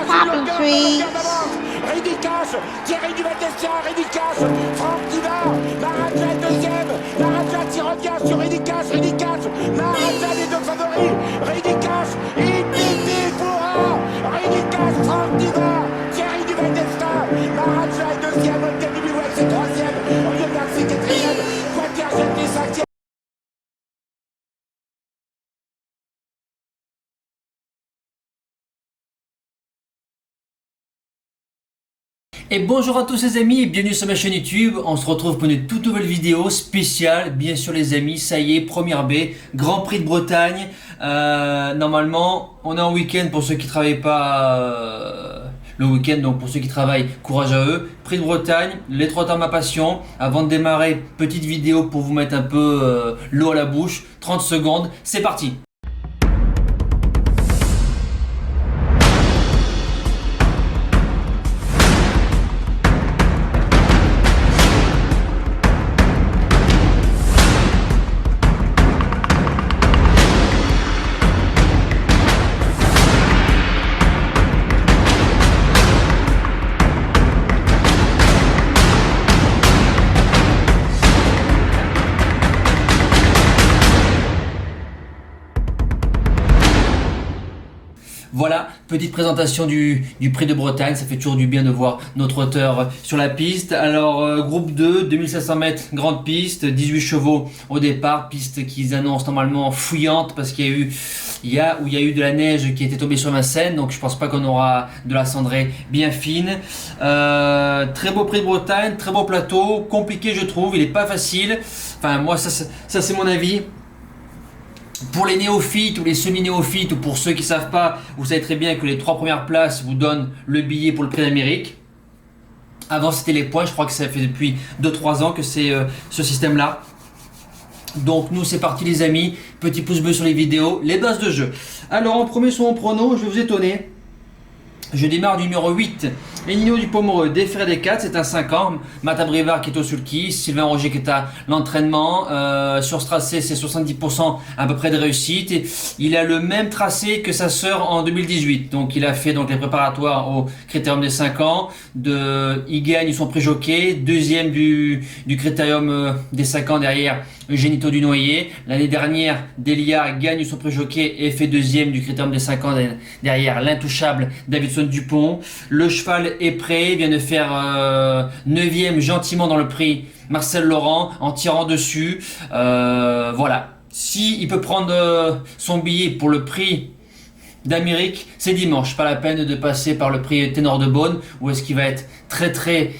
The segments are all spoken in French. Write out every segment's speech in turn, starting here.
Poppy trees. Ridicas, Thierry Duval-Destia, Ridicas, Franck Diva, Maharaja deuxième, Maharaja qui revient sur Ridicas, Maharaja les deux favoris, Ridicas, Ipiti Foura, Ridicas, Franck Diva, Thierry Duval-Destia, Maharaja est deuxième, Olga Bilouet c'est troisième, Olivier Garcia quatrième, Quater Jetli cinquième. Et bonjour à tous les amis et bienvenue sur ma chaîne YouTube. On se retrouve pour une toute nouvelle vidéo spéciale. Bien sûr les amis, ça y est, première baie, Grand Prix de Bretagne. Normalement, on est en week-end pour ceux qui ne travaillent pas le week-end. Donc pour ceux qui travaillent, courage à eux. Prix de Bretagne, les 3 temps ma passion. Avant de démarrer, petite vidéo pour vous mettre un peu l'eau à la bouche. 30 secondes, c'est parti. Voilà, petite présentation du Prix de Bretagne, ça fait toujours du bien de voir notre auteur sur la piste. Alors groupe 2, 2500 mètres, grande piste, 18 chevaux au départ, piste qu'ils annoncent normalement fouillante parce qu'il y a eu de la neige qui était tombée sur Vincennes, donc je pense pas qu'on aura de la cendrée bien fine. Très beau Prix de Bretagne, très beau plateau, compliqué je trouve, il est pas facile, enfin moi ça c'est mon avis. Pour les néophytes ou les semi-néophytes ou pour ceux qui ne savent pas, vous savez très bien que les 3 premières places vous donnent le billet pour le Prix d'Amérique. Avant c'était les points, je crois que ça fait depuis 2-3 ans que c'est ce système là. Donc nous c'est parti les amis, petit pouce bleu sur les vidéos, les bases de jeu. Alors en premier sur mon prono, je vais vous étonner. Je démarre du numéro 8, Nino du Pomereux, Déféré des 4, c'est un 5 ans. Mata Brivard qui est au sulky, Sylvain Roger qui est à l'entraînement. Sur ce tracé, c'est 70% à peu près de réussite. Et il a le même tracé que sa sœur en 2018. Donc il a fait donc les préparatoires au Critérium des 5 ans. Il gagne son pré-jockey, deuxième du Critérium des 5 ans derrière Génito du Noyer. L'année dernière, Delia gagne son pré-jockey et fait deuxième du Critérium des 5 ans derrière l'intouchable Davidson Dupont. Le cheval est prêt, vient de faire 9e gentiment dans le prix Marcel Laurent en tirant dessus. Voilà. Si il peut prendre son billet pour le prix d'Amérique, c'est dimanche. Pas la peine de passer par le prix Ténor de Beaune où est-ce qu'il va être très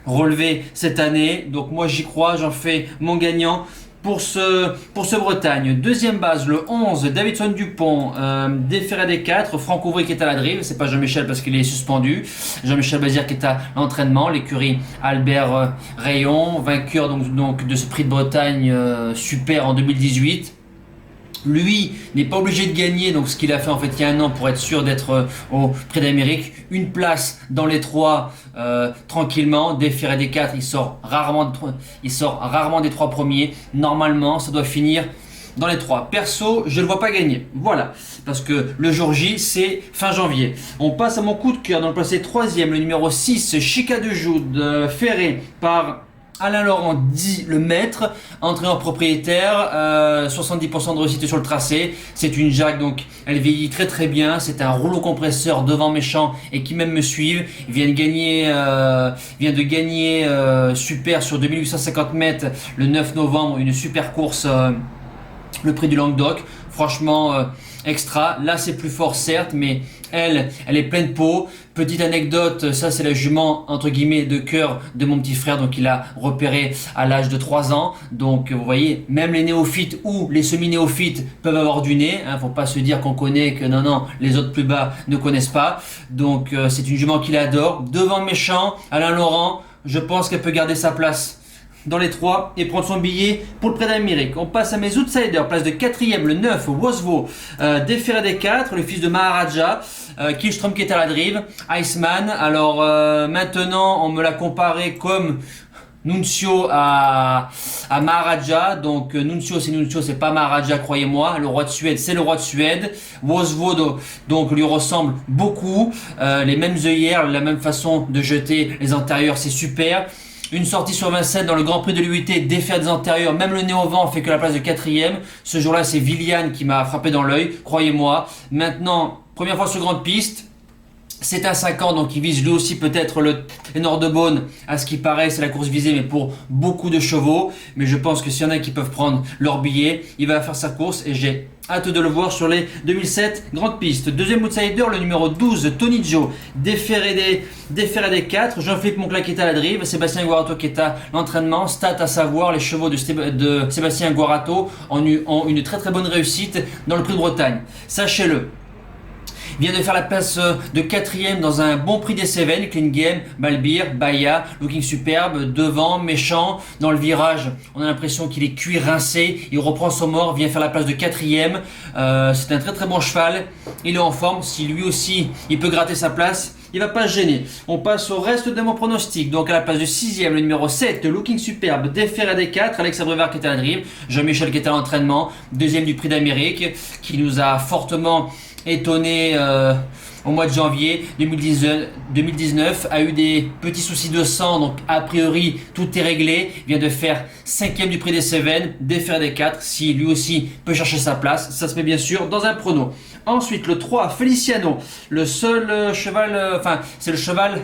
relevé cette année. Donc moi j'y crois, j'en fais mon gagnant. Pour ce Bretagne, deuxième base, le 11, Davidson Dupont, Déféré des 4, Franck Ouvry qui est à la drive, c'est pas Jean-Michel parce qu'il est suspendu, Jean-Michel Bazir qui est à l'entraînement, l'écurie Albert Rayon, vainqueur donc de ce Prix de Bretagne super en 2018. Lui n'est pas obligé de gagner, donc ce qu'il a fait en fait il y a un an pour être sûr d'être au Prix d'Amérique. Une place dans les 3 tranquillement. Déféré des 4, il sort rarement des 3 premiers. Normalement, ça doit finir dans les 3. Perso, je ne le vois pas gagner. Voilà, parce que le jour J, c'est fin janvier. On passe à mon coup de cœur dans le placé 3e, le numéro 6, Chica de Joude, ferré par Alain Laurent dit le maître, entraîneur propriétaire, 70% de réussite sur le tracé. C'est une Jacques, donc elle vieillit très bien. C'est un rouleau compresseur devant méchant et qui même me suivent. Il vient de gagner super sur 2850 mètres le 9 novembre, une super course, le prix du Languedoc. Franchement extra. Là c'est plus fort certes, mais elle est pleine peau. Petite anecdote, ça c'est la jument entre guillemets de cœur de mon petit frère, donc il a repéré à l'âge de 3 ans. Donc vous voyez, même les néophytes ou les semi-néophytes peuvent avoir du nez, hein, faut pas se dire qu'on connaît, que non, les autres plus bas ne connaissent pas. Donc c'est une jument qu'il adore. Devant méchant, Alain Laurent, je pense qu'elle peut garder sa place dans les 3 et prendre son billet pour le Prix d'Amérique. On passe à mes outsiders, place de 4e, le 9, Wosvo, Déféré des 4, le fils de Maharaja, Kihlström qui est à la drive, Iceman. Alors maintenant on me l'a comparé comme Nuncio à Maharaja. Donc Nuncio, c'est pas Maharaja, croyez-moi. Le roi de Suède, c'est le roi de Suède. Wosvodo, donc lui ressemble beaucoup. Les mêmes œillères, la même façon de jeter les antérieurs, c'est super. Une sortie sur 27 dans le Grand Prix de l'UIT, défaire des antérieurs, même le nez au vent fait que la place de quatrième. Ce jour-là, c'est Villian qui m'a frappé dans l'œil, croyez-moi. Maintenant, première fois sur grande piste. C'est un 5 ans, donc il vise lui aussi peut-être le ténor de Beaune. À ce qui paraît, c'est la course visée, mais pour beaucoup de chevaux. Mais je pense que s'il y en a qui peuvent prendre leur billet, il va faire sa course et j'ai hâte de le voir sur les 2007 grandes pistes. Deuxième outsider, le numéro 12, Tony Joe. Déféré des 4. Jean-Philippe Moncla qui est à la drive. Sébastien Guarato qui est à l'entraînement. Stat à savoir, les chevaux de Sébastien Guarato ont une très très bonne réussite dans le Prix de Bretagne. Sachez-le. Vient de faire la place de 4ème dans un bon prix des Cévennes. Clean Game, Balbir, Baya, Looking Superbe, devant, méchant. Dans le virage, on a l'impression qu'il est cuit, rincé. Il reprend son mort, vient faire la place de 4ème. C'est un très très bon cheval. Il est en forme. Si lui aussi, il peut gratter sa place, il va pas se gêner. On passe au reste de mon pronostic. Donc à la place de 6ème, le numéro 7, Looking Superbe, Déféré des 4, Alex Abrevard qui est à la drive, Jean-Michel qui est à l'entraînement, deuxième du Prix d'Amérique, qui nous a fortement étonné au mois de janvier 2019, a eu des petits soucis de sang, donc a priori tout est réglé, vient de faire 5ème du Prix des Cévennes, défaire des 4, si lui aussi peut chercher sa place, ça se met bien sûr dans un prono. Ensuite le 3, Feliciano, le seul cheval, c'est le cheval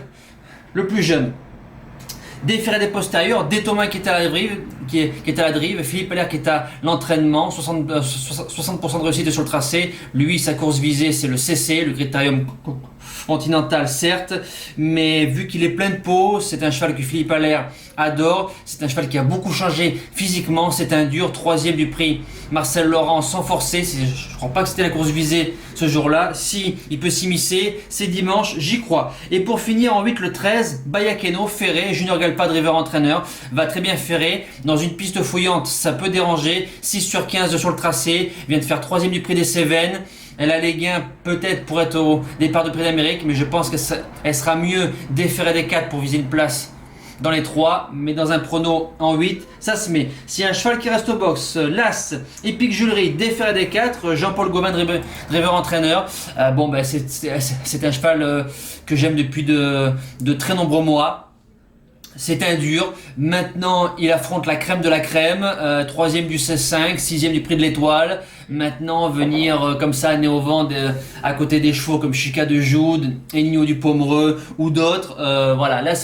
le plus jeune. Déféré des postérieurs, Détoma qui est à la drive, Philippe Allaire qui est à l'entraînement, 60% de réussite sur le tracé. Lui, sa course visée, c'est le CC, le Critérium Continental, certes, mais vu qu'il est plein de peau, c'est un cheval que Philippe Allaire adore, c'est un cheval qui a beaucoup changé physiquement, c'est un dur, 3ème du prix Marcel Laurent sans forcer, je crois pas que c'était la course visée ce jour-là, si il peut s'immiscer, c'est dimanche, j'y crois. Et pour finir en 8, le 13, Bayakeno, Ferré, Junior Galpa, driver entraîneur, va très bien ferrer, dans une piste fouillante, ça peut déranger, 6 sur 15 sur le tracé, vient de faire 3ème du prix des Cévennes. Elle a les gains peut-être pour être au départ du Prix d'Amérique, mais je pense qu'elle sera mieux déférée des 4 pour viser une place dans les 3, mais dans un prono en 8, ça se met. S'il y a un cheval qui reste au box, l'As, Epic Julery, déféré des 4, Jean-Paul Gauvin, driver entraîneur. C'est un cheval que j'aime depuis de très nombreux mois. C'est un dur. Maintenant, il affronte la crème de la crème. 3ème du 16-5, 6ème du Prix de l'Étoile. Maintenant, venir comme ça, nez au vent, à côté des chevaux comme Chica de Joude, Ennio du Pomereux ou d'autres. Voilà, là,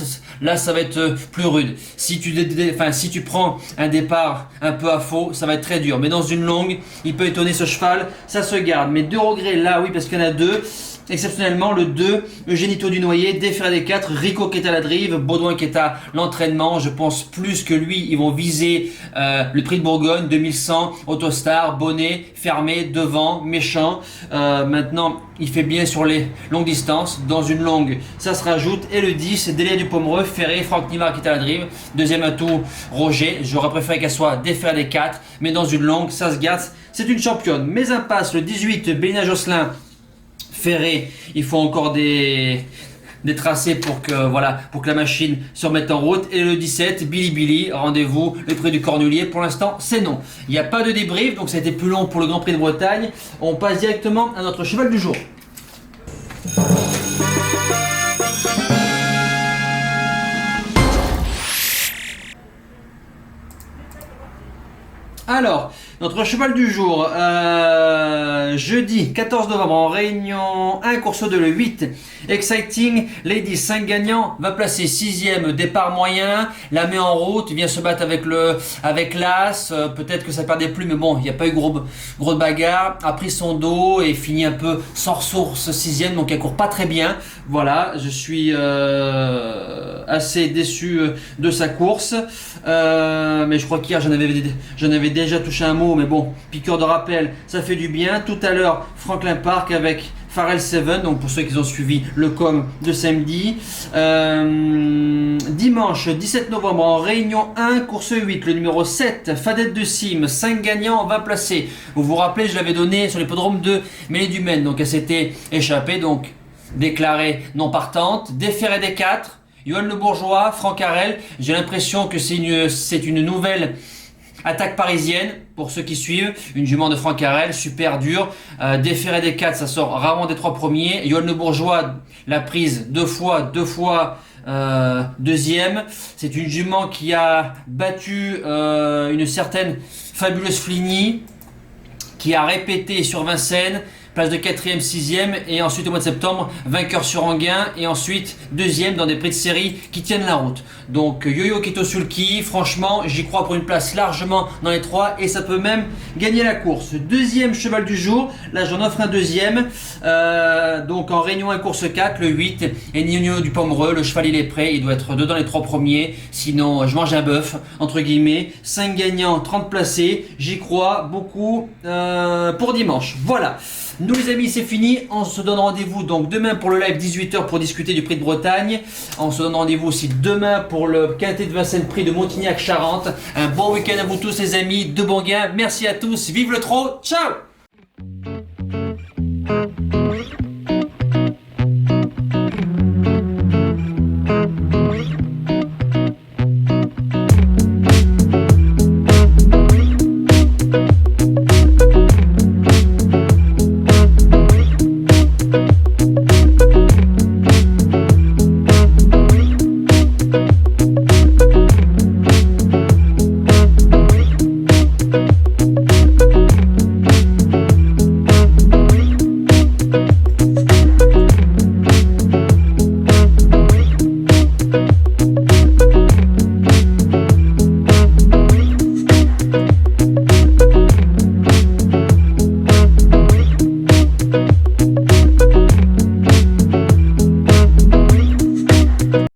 ça va être plus rude. Si tu prends un départ un peu à faux, ça va être très dur. Mais dans une longue, il peut étonner ce cheval. Ça se garde. Mais 2 regrets là, oui, parce qu'il y en a 2. Exceptionnellement, le 2, Eugénito du Noyer, déféré des 4, Rico qui est à la drive, Baudouin qui est à l'entraînement. Je pense plus que lui, ils vont viser le Prix de Bourgogne, 2100, Autostar, Bonnet, fermé, devant, méchant. Maintenant, il fait bien sur les longues distances. Dans une longue, ça se rajoute. Et le 10, Délia du Pomereux, Ferré, Franck Nivard qui est à la drive. Deuxième atout, Roger. J'aurais préféré qu'elle soit déférée des 4, mais dans une longue, ça se garde. C'est une championne. Mais impasse, le 18, Bélina Josselin, Ferré, il faut encore des tracés pour que la machine se remette en route. Et le 17, Billy, rendez-vous le Prix du Cornulier. Pour l'instant, c'est non. Il n'y a pas de débrief, donc ça a été plus long pour le Grand Prix de Bretagne. On passe directement à notre cheval du jour. Alors, notre cheval du jour, jeudi 14 novembre en réunion 1, course 2, le 8, Exciting Lady 5 gagnants, va placer 6ème, départ moyen, la met en route, vient se battre avec l'As, peut-être que ça perdait plus, mais bon, il n'y a pas eu gros bagarre, a pris son dos et finit un peu sans ressource 6ème, donc elle court pas très bien. Voilà, je suis assez déçu de sa course, mais je crois qu'hier j'en avais déjà touché un mot, mais bon, piqueur de rappel, ça fait du bien. Tout à l'heure, Franklin Park avec Pharrell Seven, donc pour ceux qui ont suivi le com de samedi. Dimanche 17 novembre en réunion 1, course 8, le numéro 7, Fadette de Cime, 5 gagnants, 20 placés. Vous vous rappelez, je l'avais donné sur l'hippodrome de Mêlée du Maine, donc elle s'était échappée, donc déclarée non partante, déférée des 4. Johan Le Bourgeois, Franck Harel. J'ai l'impression que c'est une nouvelle attaque parisienne, pour ceux qui suivent, une jument de Franck Harel, super dur, déféré des 4, ça sort rarement des 3 premiers. Johan Le Bourgeois l'a prise deux fois deuxième. C'est une jument qui a battu une certaine fabuleuse Fligny, qui a répété sur Vincennes, place de 4e, 6e, et ensuite au mois de septembre, vainqueur sur Anguin, et ensuite 2e dans des prix de série qui tiennent la route. Donc Yo-Yo Ketosulki, franchement, j'y crois pour une place largement dans les 3, et ça peut même gagner la course. 2e cheval du jour, là j'en offre un 2e, donc en Réunion 1 course 4, le 8, et Nino du Pomereux, le cheval il est prêt, il doit être dedans les 3 premiers, sinon je mange un bœuf, entre guillemets. 5 gagnants, 30 placés, j'y crois beaucoup pour dimanche. Voilà. Nous les amis, c'est fini. On se donne rendez-vous donc demain pour le live 18h pour discuter du prix de Bretagne. On se donne rendez-vous aussi demain pour le quintet de Vincennes, prix de Montignac-Charente. Un bon week-end à vous tous les amis, de bons gains. Merci à tous, vive le trot, ciao!